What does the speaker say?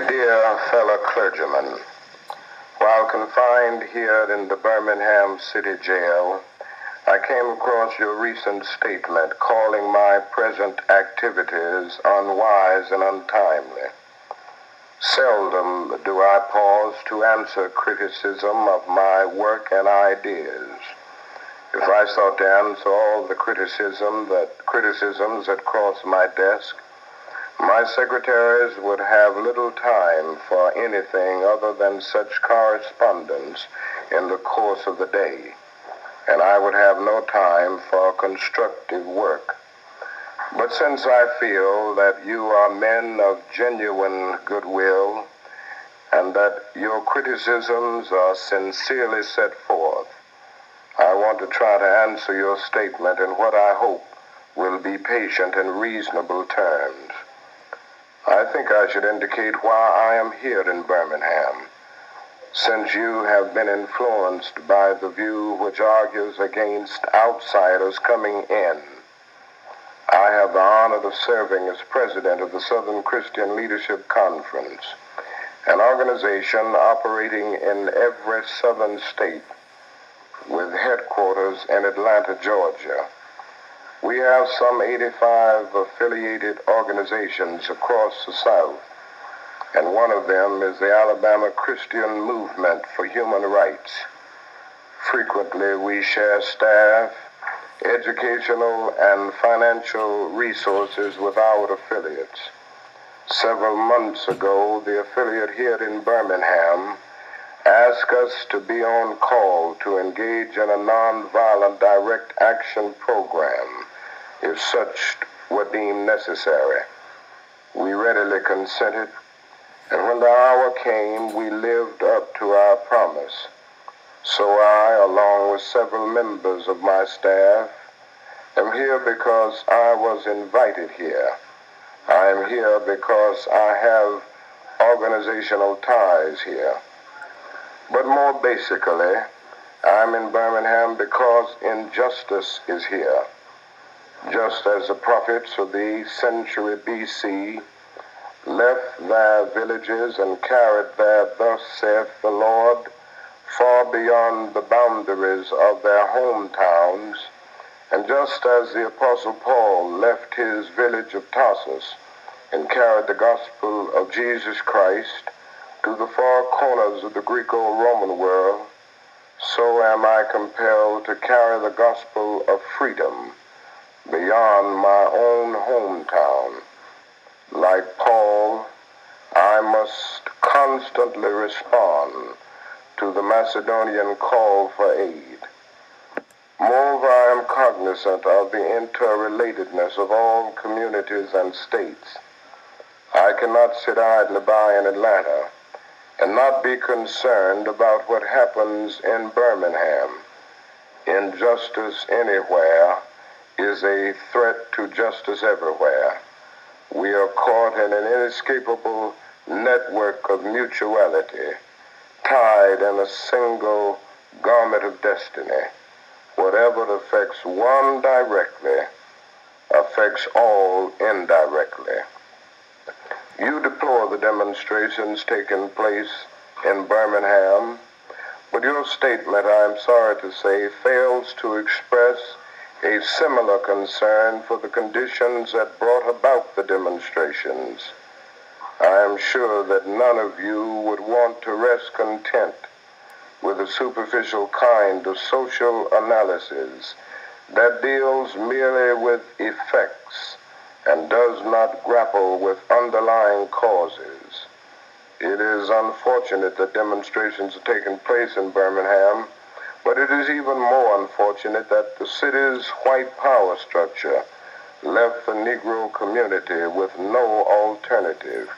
Dear fellow clergymen, while confined here in the Birmingham City Jail, I came across your recent statement calling my present activities unwise and untimely. Seldom do I pause to answer criticism of my work and ideas. If I sought to answer all the criticisms that cross my desk, my secretaries would have little time for anything other than such correspondence in the course of the day, and I would have no time for constructive work. But since I feel that you are men of genuine goodwill and that your criticisms are sincerely set forth, I want to try to answer your statement in what I hope will be patient and reasonable terms. I think I should indicate why I am here in Birmingham, since you have been influenced by the view which argues against outsiders coming in. I have the honor of serving as president of the Southern Christian Leadership Conference, an organization operating in every southern state with headquarters in Atlanta, Georgia. We have some 85 affiliated organizations across the South, and one of them is the Alabama Christian Movement for Human Rights. Frequently, we share staff, educational, and financial resources with our affiliates. Several months ago, the affiliate here in Birmingham asked us to be on call to engage in a nonviolent direct action program if such were deemed necessary. We readily consented, and when the hour came, we lived up to our promise. So I, along with several members of my staff, am here because I was invited here. I am here because I have organizational ties here. But more basically, I'm in Birmingham because injustice is here. Just as the prophets of the 8th century BC left their villages and carried their "Thus saith the Lord" far beyond the boundaries of their hometowns, and just as the Apostle Paul left his village of Tarsus and carried the gospel of Jesus Christ to the far corners of the Greco-Roman world, so am I compelled to carry the gospel of freedom beyond my own hometown. Like Paul, I must constantly respond to the Macedonian call for aid. Moreover, I am cognizant of the interrelatedness of all communities and states. I cannot sit idly by in Atlanta and not be concerned about what happens in Birmingham. Injustice anywhere is a threat to justice everywhere. We are caught in an inescapable network of mutuality, tied in a single garment of destiny. Whatever affects one directly affects all indirectly. You deplore the demonstrations taking place in Birmingham, but your statement, I am sorry to say, fails to express a similar concern for the conditions that brought about the demonstrations. I am sure that none of you would want to rest content with a superficial kind of social analysis that deals merely with effects and does not grapple with underlying causes. It is unfortunate that demonstrations are taking place in Birmingham, but it is even more unfortunate that the city's white power structure left the Negro community with no alternative.